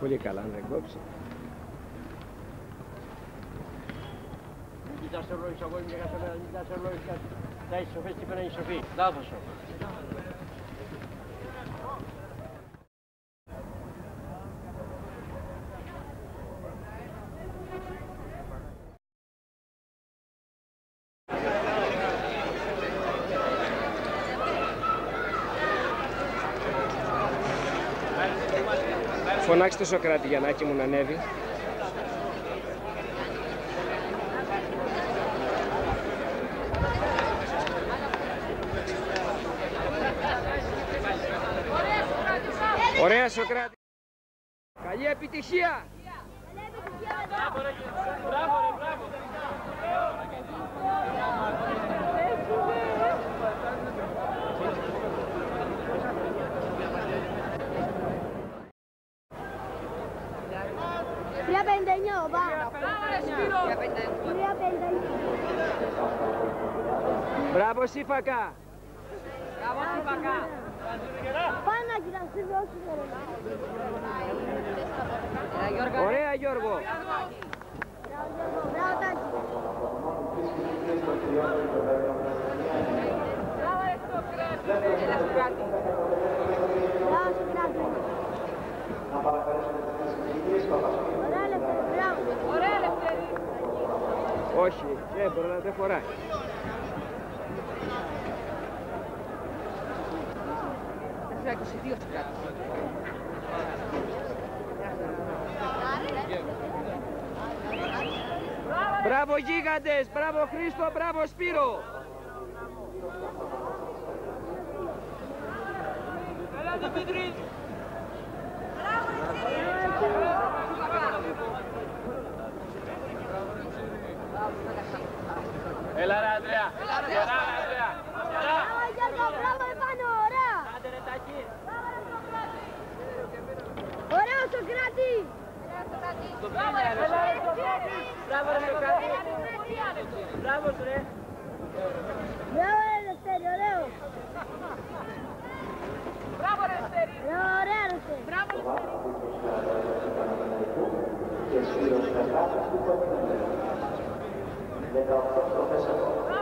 Πολύ καλά, αν δεν κόψει. Κοίτα σε ρόλο εισαγωγή και καθένα, κοίτα σε ρόλο και τα είσαι σοφές και πέρα είναι σοφή. Λάθος σου. Φωνάξτε το Σοκράτη Γιαννάκη μου να ανέβει. Ωραία Σοκράτη. Καλή επιτυχία. Μπράβο ρε, μπράβο ρε, μπράβο. Μπράβο Σύφακα. Μπράβο Σύφακα. Πάμε να κοιτάξεις όσοι θέλουν. Ωραία Γιώργο. Μπράβο Τάκη. Έλα Σοκράτη. Μπράβο Σοκράτη. Ωραία Λευτέρη, μπράβο. Ωραία Λευτέρη. Όχι, δεν μπορεί να δεν φοράει. Έφυγα 22 Σοκράτη. Μπράβο γίγαντες, μπράβο Χρήστο, μπράβο Σπύρο. Έλα Δημήτρη. Έλα ρε Ανδρέα. Έλα ρε Ανδρέα. Μπράβο Γιώργο, μπράβο επάνω, ωραία. Άντε ρε Τάκη. Ωραίο Σοκράτη. Μπράβο ρε Σοκράτη. Μπράβο ρε Σοκράτη. Μπράβο σου ρε. Μπράβο ρε Λευτέρη, ωραίο. Μπράβο ρε Λευτέρη. Ωραία Λευτέρη. Μπράβο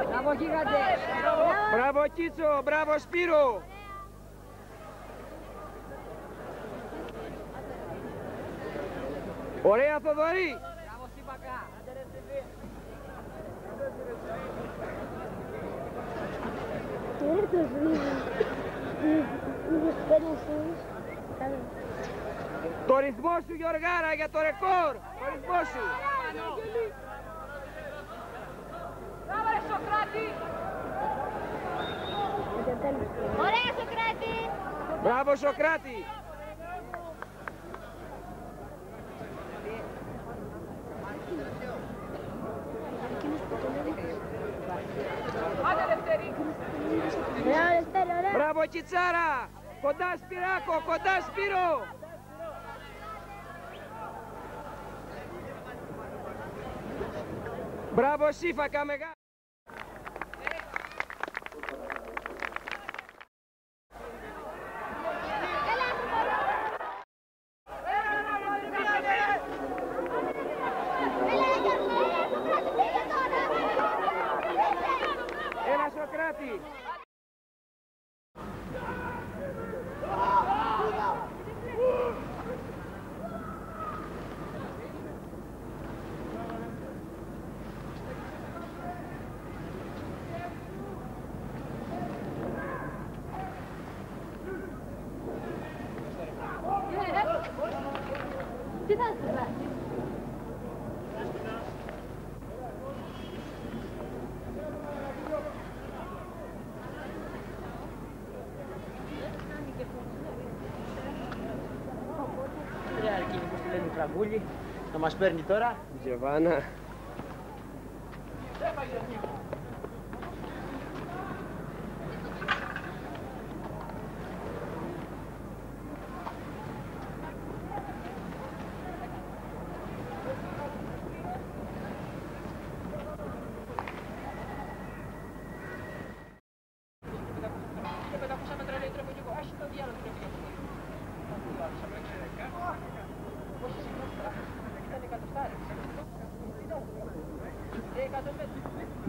Μπράβο γίγαντε. Μπράβο Κίτσο, μπράβο Σπύρο. Ωραία Θοδωρή. Μπράβο Σύμπακα. Ήρθες Το ρυθμό σου Γιωργάρα για το ρεκόρ. Το ρυθμό σου. Μπράβο ρε Σοκράτη. Ωραία Σοκράτη. Μπράβο Σοκράτη. Άντε Λευτέρη. Μπράβο Λευτέρη, ωραία. Μπράβο Κιτσάρα. Κοντά Σπυράκο, κοντά Σπύρο. Μπράβο Σύφακα μεγάλη. Έλα Σοκράτη. Τι θα σου κάνει. Ρε Αρκίνη, πώς τη λένε Φραγκούλη, να μας παίρνει τώρα. Τζεβάνα.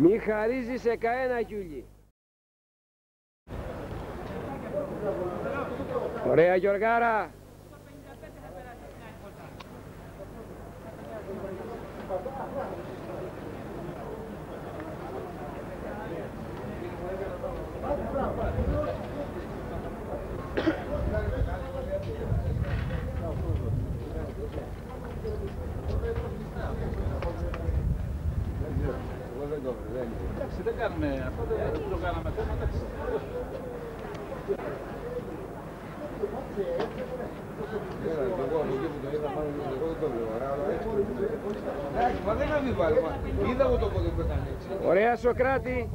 Μη χαρίζει σε κανένα, Γιούλη. Ωραία, Γιωργάρα. Εντάξει, δεν κάνουμε αυτό, δεν το κάναμε ακόμα, εντάξει. Ωραία, Σοκράτη.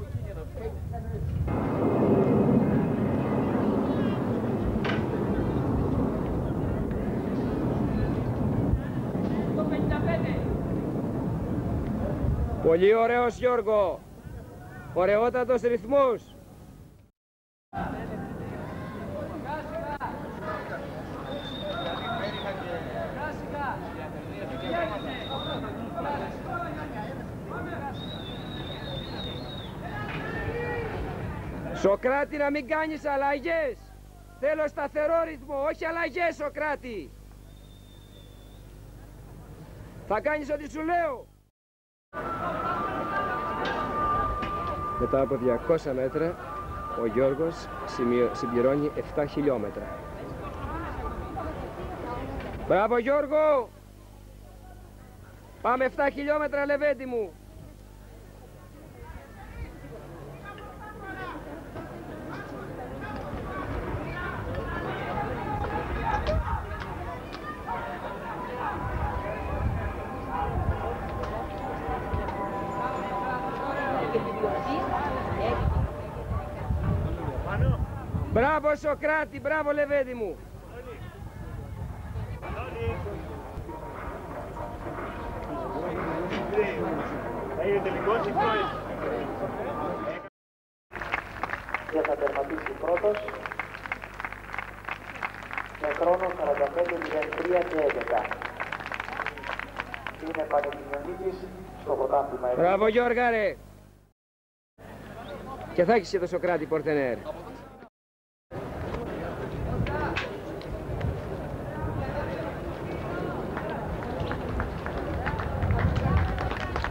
Πολύ ωραίος, Γιώργο. Ωραιότατος ρυθμός. Σοκράτη, να μην κάνεις αλλαγές. Θέλω σταθερό ρυθμό, όχι αλλαγές, Σοκράτη. Θα κάνεις ό,τι σου λέω. Μετά από 200 μέτρα, ο Γιώργος συμπληρώνει 7 χιλιόμετρα. Μπράβο, Γιώργο! Πάμε 7 χιλιόμετρα, Λεβέντη μου. Μπράβο, Σοκράτη, μπράβο, Λεβέντη μου. Και θα τερματίσει πρώτος με χρόνο 45-03 και 11. Είναι Πανεπιστημιονίκης στο πρωτάθλημα. Μπράβο, Γιώργα, ρε. Και θα έχεις και το Σοκράτη Πορτενέρ.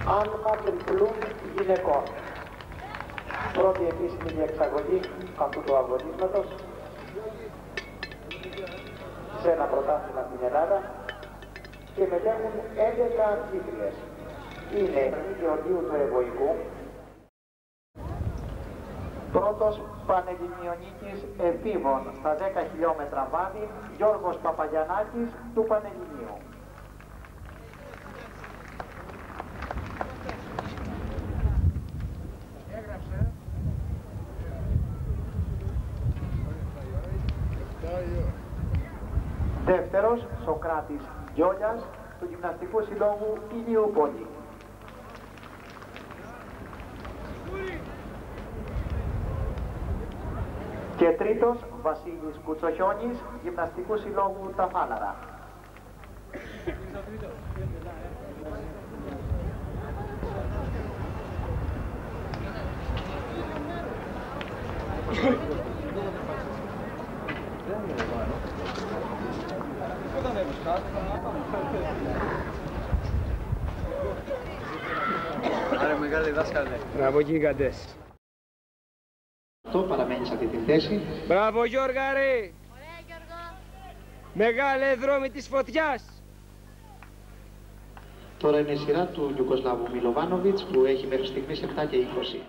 Άλμα τριπλούν γυναικών. Πρώτη επίσημη διεξαγωγή αυτού του αγωνίσματος σε ένα πρωτάθλημα στην Ελλάδα και μετέχουν 11 αρχίδριες. Είναι η Γεωργίου του Ευωικού, πρώτος Πανελληνιονίκης εφήβων στα 10 χιλιόμετρα βάδι, Γιώργος Παπαγιαννάκης του Πανελληνίου. Δεύτερος, Σοκράτης Γιόλιας, του Γυμναστικού Συλλόγου Ηλιούπολη. Και τρίτος, Βασίλης Κουτσοχιώνης, Γυμναστικού Συλλόγου Τα Φάλαρα. Άρα μεγάλη δάσκαλε. Μπράβο, γίγαντες. Το παραμένει σε αυτή τη θέση. Μπράβο, Γιώργα, ρε. Ωραία, Γιώργο. Μεγάλε δρόμοι της φωτιάς. Τώρα είναι η σειρά του Ιουγκοσλάβου Μιλοβάνοβιτς που έχει μέχρι στιγμής 7 και 20.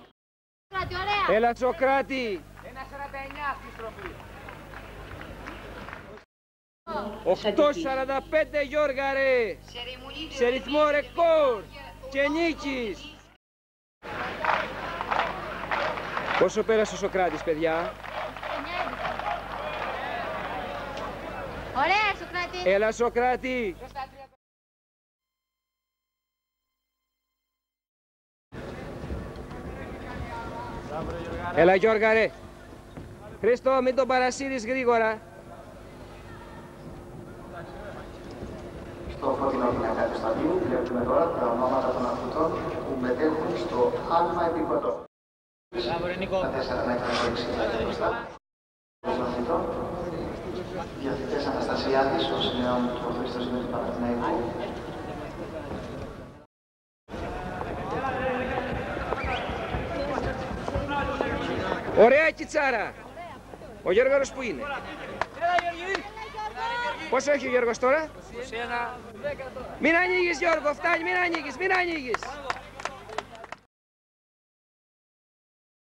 Κράτη, ωραία. Έλα, Σοκράτη. 1,49 στη στροφή. 8,45, Γιώργα, ρε. Σε ρυθμό ρεκόρ και νίκης. Πόσο πέρασε ο Σοκράτης, παιδιά? 9-11. Ωραία, Σοκράτη. Έλα, Σοκράτη. Έλα, Γιώργα, ρε. Χρήστο, μην τον παρασύρεις γρήγορα. Στο φωτεινό πινακά του σταδίου βλέπουμε τώρα τα ονόματα των αθλητών που που μετέχουν στο άλμα επίπεδο. Τα 4 μέτρα και 60 μπροστά. Τους μαθητών, διαθετές Αναστασιάδης, ο συνέων του Χρήστος του Παναθηναϊκού. Ωραία κιτσάρα. Ο Γιώργος που είναι? Πόσο έχει ο Γιώργος τώρα? Μην ανοίγεις Γιώργο, φτάνει, μην ανοίγεις, μην ανοίγεις.